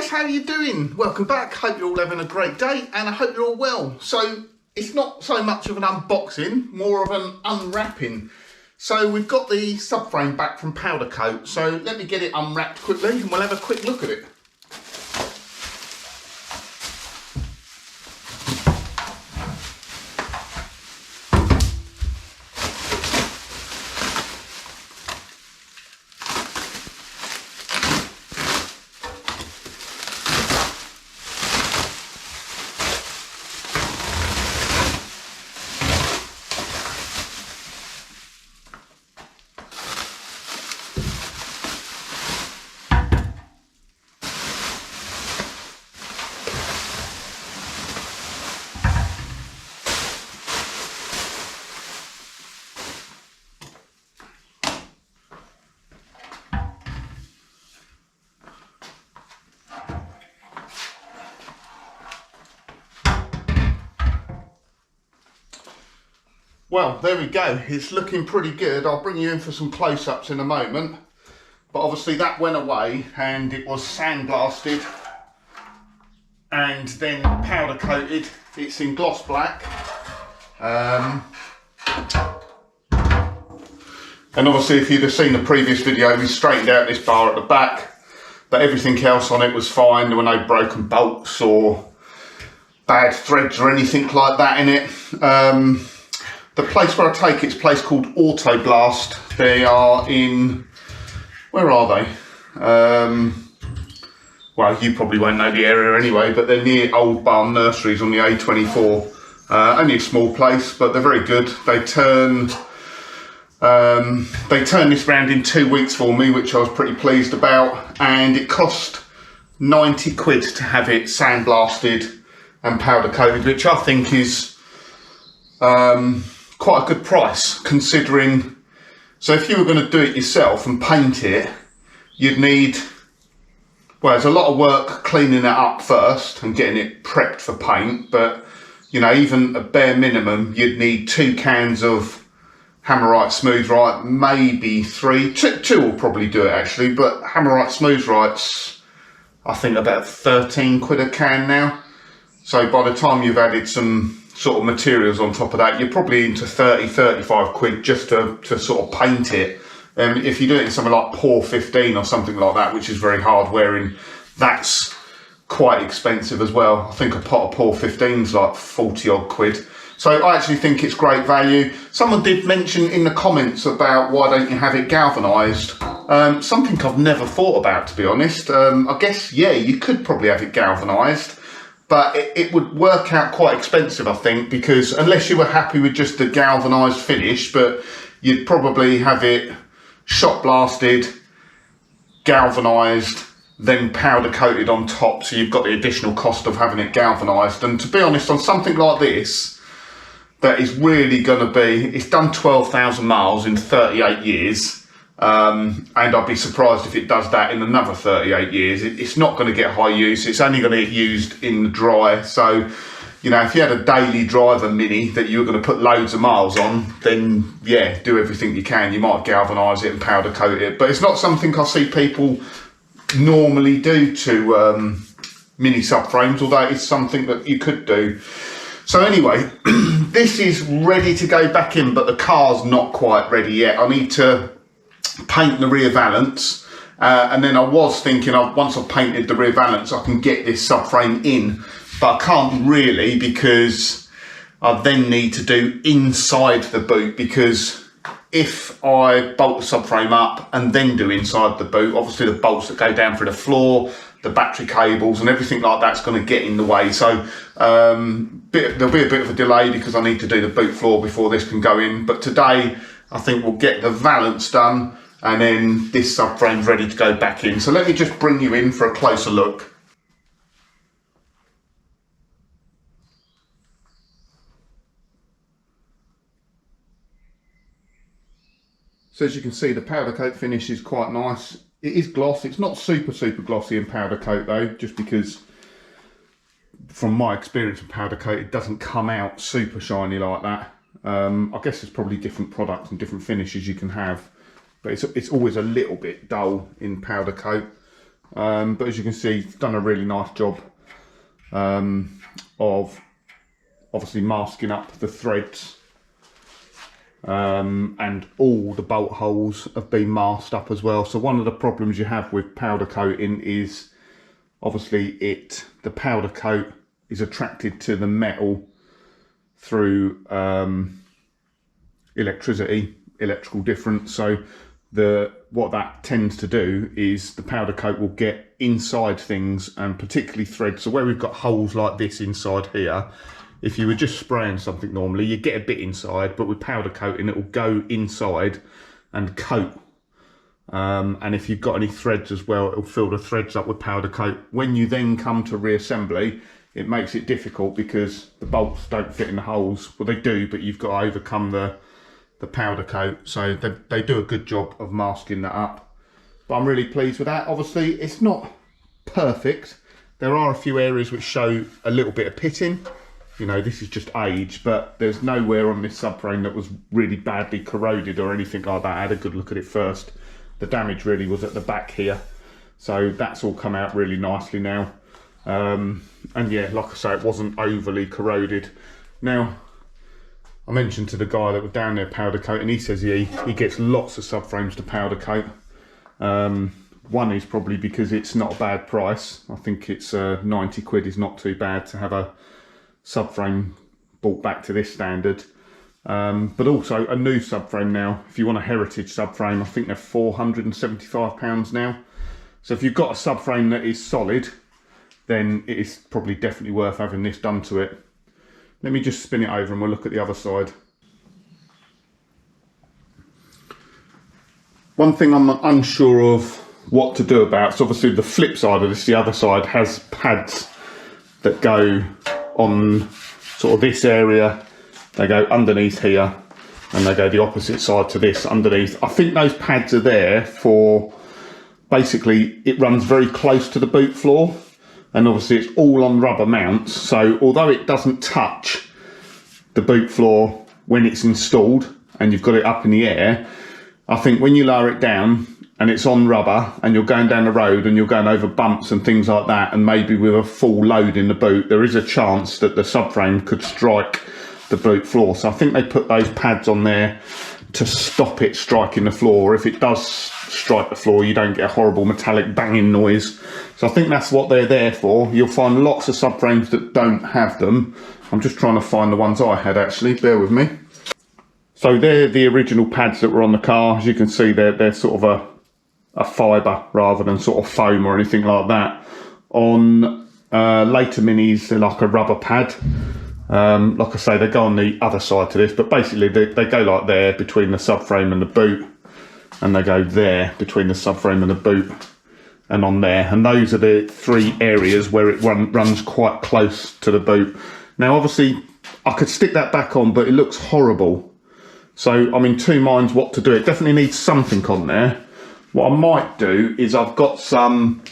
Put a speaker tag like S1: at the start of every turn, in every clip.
S1: guys, how are you doing? Welcome back. Hope you're all having a great day and I hope you're all well. So it's not so much of an unboxing, more of an unwrapping. So we've got the subframe back from Powder Coat. So let me get it unwrapped quickly and we'll have a quick look at it. Well, there we go. It's looking pretty good. I'll bring you in for some close-ups in a moment. But obviously that went away and it was sandblasted and then powder coated. It's in gloss black. And obviously if you'd have seen the previous video, we straightened out this bar at the back, but everything else on it was fine. There were no broken bolts or bad threads or anything like that in it. The place where I take it's a place called Auto Blast. They are in, where are they? Well, you probably won't know the area anyway, but they're near Old Barn Nurseries on the A24. Only a small place, but they're very good. They turned this round in 2 weeks for me, which I was pretty pleased about. And it cost 90 quid to have it sandblasted and powder coated, which I think is quite a good price considering. So if you were going to do it yourself and paint it, you'd need, well, there's a lot of work cleaning it up first and getting it prepped for paint, but you know, even a bare minimum you'd need 2 cans of Hammerite Smooth-Right, maybe 3. Two will probably do it actually, but Hammerite Smooth-Right's I think about 13 quid a can now. So by the time you've added some sort of materials on top of that, you're probably into 30-35 quid just to sort of paint it. If you do it in something like Pt.54 or something like that, which is very hard wearing, that's quite expensive as well. I think a pot of Pt.54 is like 40 odd quid. So I actually think it's great value. Someone did mention in the comments about why don't you have it galvanised. Something I've never thought about, to be honest. I guess, yeah, you could probably have it galvanised. But it would work out quite expensive, I think, because unless you were happy with just the galvanised finish, but you'd probably have it shot blasted, galvanised, then powder coated on top, so you've got the additional cost of having it galvanised. And to be honest, on something like this, that is really going to be, it's done 12,000 miles in 38 years. And I'd be surprised if it does that in another 38 years. It's not going to get high use. It's only going to get used in the dry. So, you know, if you had a daily driver Mini that you were going to put loads of miles on, then yeah, do everything you can. You might galvanise it and powder coat it, but it's not something I see people normally do to Mini subframes, although it's something that you could do. So anyway, this is ready to go back in, but the car's not quite ready yet. I need to paint the rear valance, and then I was thinking once I've painted the rear valance I can get this subframe in, but I can't really because I then need to do inside the boot, because if I bolt the subframe up and then do inside the boot, obviously the bolts that go down through the floor, the battery cables and everything like that's going to get in the way. So there'll be a bit of a delay because I need to do the boot floor before this can go in, but today I think we'll get the valance done and then this subframe's ready to go back in. So let me just bring you in for a closer look. So as you can see, the powder coat finish is quite nice. It is gloss. It's not super glossy in powder coat though, just because from my experience with powder coat, it doesn't come out super shiny like that. I guess there's probably different products and different finishes you can have, but it's always a little bit dull in powder coat. But as you can see, it's done a really nice job of obviously masking up the threads, and all the bolt holes have been masked up as well. So one of the problems you have with powder coating is obviously the powder coat is attracted to the metal through electrical difference. So what that tends to do is the powder coat will get inside things, and particularly threads. So where we've got holes like this inside here, if you were just spraying something normally, you get a bit inside, but with powder coating it will go inside and coat. And if you've got any threads as well, it'll fill the threads up with powder coat. When you then come to reassembly, it makes it difficult because the bolts don't fit in the holes. Well, they do, but you've got to overcome the powder coat. So they do a good job of masking that up. But I'm really pleased with that. Obviously, it's not perfect. There are a few areas which show a little bit of pitting. You know, this is just age, but there's nowhere on this subframe that was really badly corroded or anything like that. I had a good look at it first. The damage really was at the back here. So that's all come out really nicely now. And yeah, like I say, it wasn't overly corroded. Now, I mentioned to the guy that was down there powder coat, and he says he gets lots of subframes to powder coat. One is probably because it's not a bad price. I think it's 90 quid is not too bad to have a subframe brought back to this standard. But also a new subframe now. If you want a heritage subframe, I think they're £475 now. So if you've got a subframe that is solid, then it is probably definitely worth having this done to it. Let me just spin it over and we'll look at the other side. One thing I'm unsure of what to do about, so obviously the flip side of this, the other side, has pads that go on sort of this area. They go underneath here and they go the opposite side to this underneath. I think those pads are there for, basically it runs very close to the boot floor, and obviously it's all on rubber mounts. So although it doesn't touch the boot floor when it's installed and you've got it up in the air, I think when you lower it down and it's on rubber and you're going down the road and you're going over bumps and things like that, and maybe with a full load in the boot, there is a chance that the subframe could strike the boot floor. So I think they put those pads on there to stop it striking the floor. If it does strike the floor, you don't get a horrible metallic banging noise. So I think that's what they're there for. You'll find lots of subframes that don't have them. I'm just trying to find the ones I had actually, bear with me. So they're the original pads that were on the car. As you can see, they're sort of a fibre rather than sort of foam or anything like that. On later Minis, they're like a rubber pad. Like I say, they go on the other side to this, but basically they go like there between the subframe and the boot, and they go there between the subframe and the boot, and on there. And those are the three areas where it runs quite close to the boot. Now obviously I could stick that back on, but it looks horrible. So I'm in two minds what to do. It definitely needs something on there. What I might do is, I've got some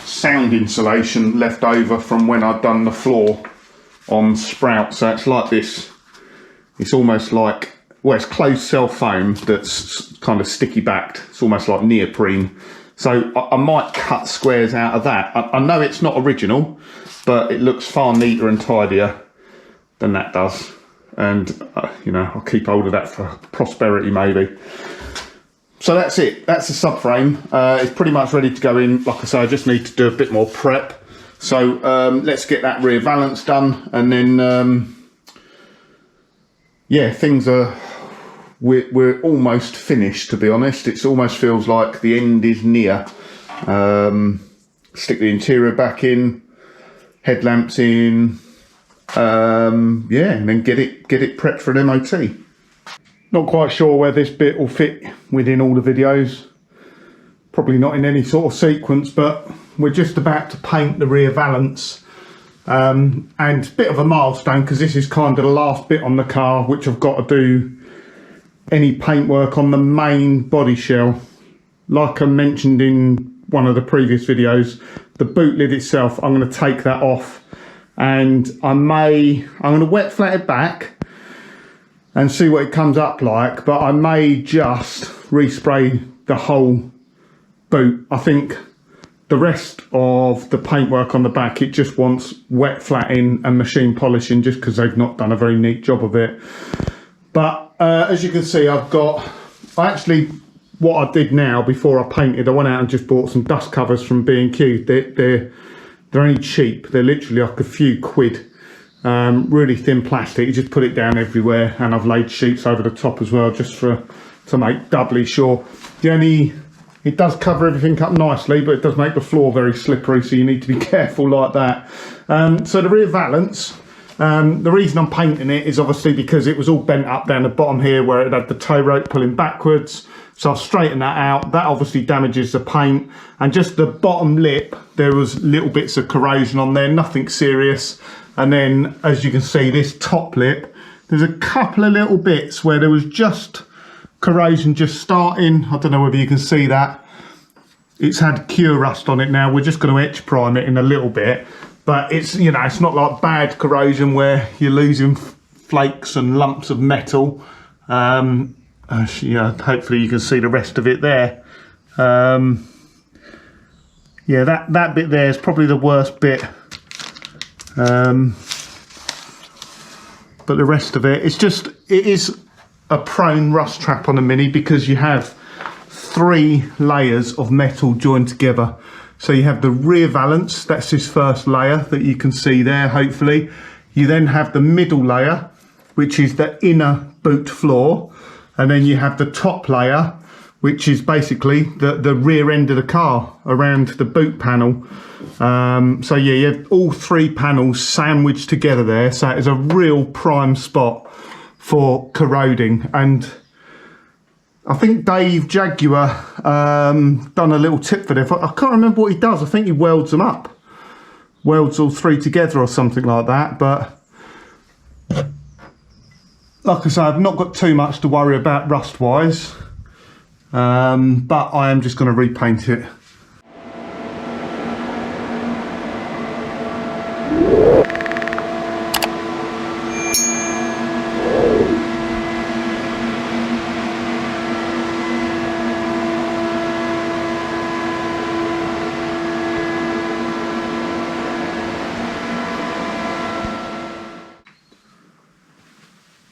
S1: sound insulation left over from when I've done the floor on Sprout. So it's like this. It's almost like, well, it's closed cell foam that's kind of sticky backed. It's almost like neoprene. So I might cut squares out of that. I know it's not original, but it looks far neater and tidier than that does. And you know, I'll keep hold of that for prosperity maybe. So that's it. That's the subframe. It's pretty much ready to go in. Like I say, I just need to do a bit more prep. So let's get that rear valance done, and then yeah, things are, we're almost finished, to be honest. It almost feels like the end is near. Stick the interior back in, headlamps in, yeah, and then get it prepped for an MOT. Not quite sure where this bit will fit within all the videos. Probably not in any sort of sequence, but we're just about to paint the rear valance. And a bit of a milestone, because this is kind of the last bit on the car, which I've got to do any paintwork on the main body shell. Like I mentioned in one of the previous videos, the boot lid itself, I'm going to take that off, and I'm going to wet flat it back and see what it comes up like, but I may just respray the whole boot. I think the rest of the paintwork on the back, it just wants wet flatting and machine polishing, just because they've not done a very neat job of it. But as you can see, what I did now before I painted, I went out and just bought some dust covers from B&Q. They're only cheap. They're literally like a few quid. Really thin plastic. You just put it down everywhere, and I've laid sheets over the top as well, just to make doubly sure. It does cover everything up nicely, but it does make the floor very slippery, so you need to be careful like that. So the rear valance, the reason I'm painting it is obviously because it was all bent up down the bottom here where it had the tow rope pulling backwards. So I've straightened that out. That obviously damages the paint. And just the bottom lip, there was little bits of corrosion on there, nothing serious. And then, as you can see, this top lip, there's a couple of little bits where there was just corrosion just starting. I don't know whether you can see that. It's had cure rust on it now. We're just going to etch prime it in a little bit. But it's, you know, it's not like bad corrosion where you're losing flakes and lumps of metal. Yeah, hopefully you can see the rest of it there. Yeah, that bit there is probably the worst bit. But the rest of it, it is a prone rust trap on a Mini because you have 3 layers of metal joined together. So you have the rear valance, that's this first layer that you can see there, hopefully. You then have the middle layer, which is the inner boot floor. And then you have the top layer, which is basically the rear end of the car around the boot panel. So yeah, you have all 3 panels sandwiched together there. So it's a real prime spot for corroding. And I think Dave Jaguar done a little tip for this. I can't remember what he does. I think he welds them up. Welds all 3 together or something like that. But like I say, I've not got too much to worry about rust-wise. But I am just going to repaint it.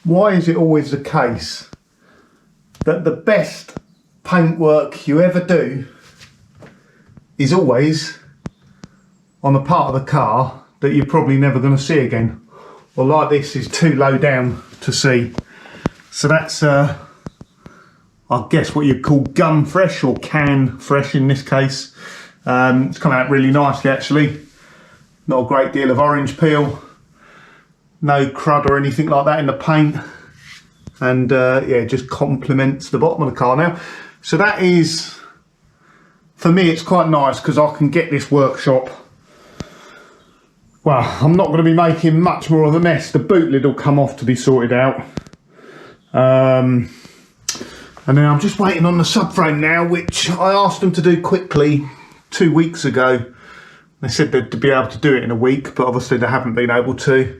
S1: Why is it always the case that the best paintwork you ever do is always on a part of the car that you're probably never going to see again? Or like this is too low down to see. So that's, I guess what you'd call gum fresh or can fresh in this case. It's come out really nicely actually. Not a great deal of orange peel. No crud or anything like that in the paint, and yeah, it just complements the bottom of the car now. So that is, for me, it's quite nice because I can get this workshop. Well, I'm not going to be making much more of a mess. The boot lid will come off to be sorted out, and then I'm just waiting on the subframe now, which I asked them to do quickly 2 weeks ago. They said they'd be able to do it in a week, but obviously they haven't been able to.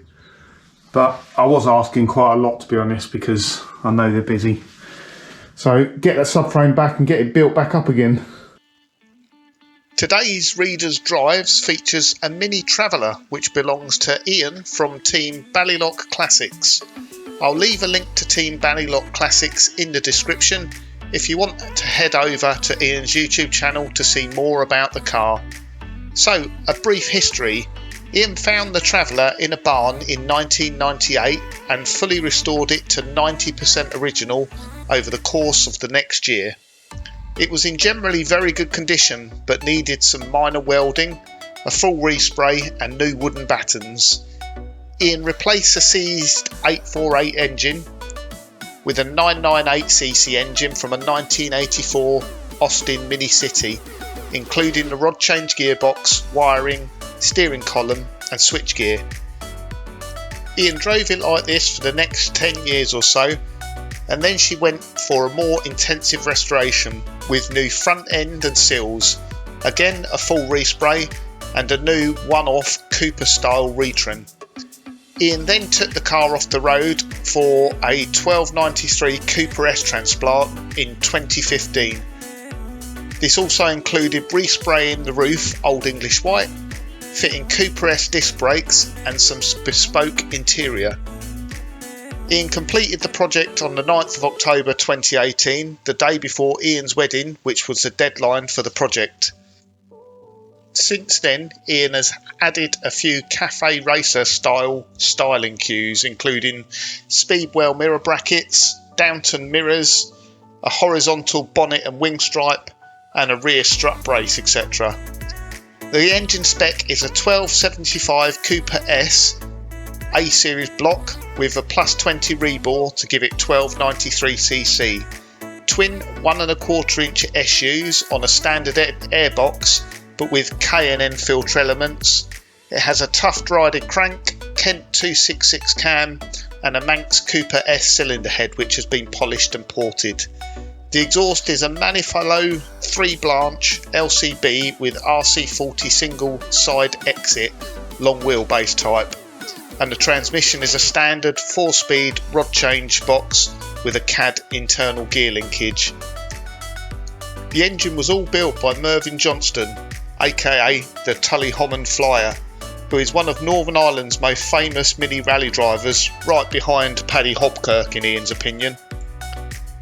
S1: But I was asking quite a lot, to be honest, because I know they're busy. So get that subframe back and get it built back up again.
S2: Today's Reader's Drives features a Mini Traveller which belongs to Ian from Team Ballylough Classics. I'll leave a link to Team Ballylough Classics in the description if you want to head over to Ian's YouTube channel to see more about the car. So, a brief history. Ian found the Traveller in a barn in 1998 and fully restored it to 90% original over the course of the next year. It was in generally very good condition but needed some minor welding, a full respray and new wooden battens. Ian replaced a seized 848 engine with a 998cc engine from a 1984 Austin Mini City, including the rod change gearbox, wiring, steering column and switchgear. Ian drove it like this for the next 10 years or so, and then she went for a more intensive restoration with new front end and sills, again a full respray and a new one-off Cooper style retrim. Ian then took the car off the road for a 1293 Cooper S transplant in 2015. This also included respraying the roof Old English white, fitting Cooper S disc brakes and some bespoke interior. Ian completed the project on the 9th of October 2018, the day before Ian's wedding, which was the deadline for the project. Since then, Ian has added a few cafe racer style styling cues, including speedwell mirror brackets, Downton mirrors, a horizontal bonnet and wing stripe, and a rear strut brace, etc. The engine spec is a 1275 Cooper S A-series block with a plus 20 rebore to give it 1293cc. Twin 1¼ inch SUs on a standard airbox, but with K&N filter elements. It has a tuft-rided crank, Kent 266 cam, and a Manx Cooper S cylinder head which has been polished and ported. The exhaust is a Manifalo 3-branch LCB with RC40 single side exit long wheelbase type, and the transmission is a standard 4-speed rod change box with a CAD internal gear linkage. The engine was all built by Mervyn Johnston, aka the Tully Homan Flyer, who is one of Northern Ireland's most famous mini rally drivers, right behind Paddy Hobkirk in Ian's opinion.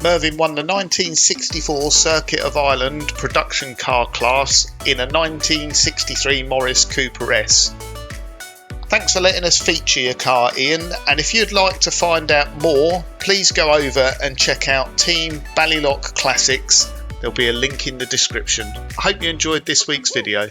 S2: Mervyn won the 1964 Circuit of Ireland production car class in a 1963 Morris Cooper S. Thanks for letting us feature your car, Ian, and if you'd like to find out more, please go over and check out Team Ballylough Classics. There'll be a link in the description. I hope you enjoyed this week's video.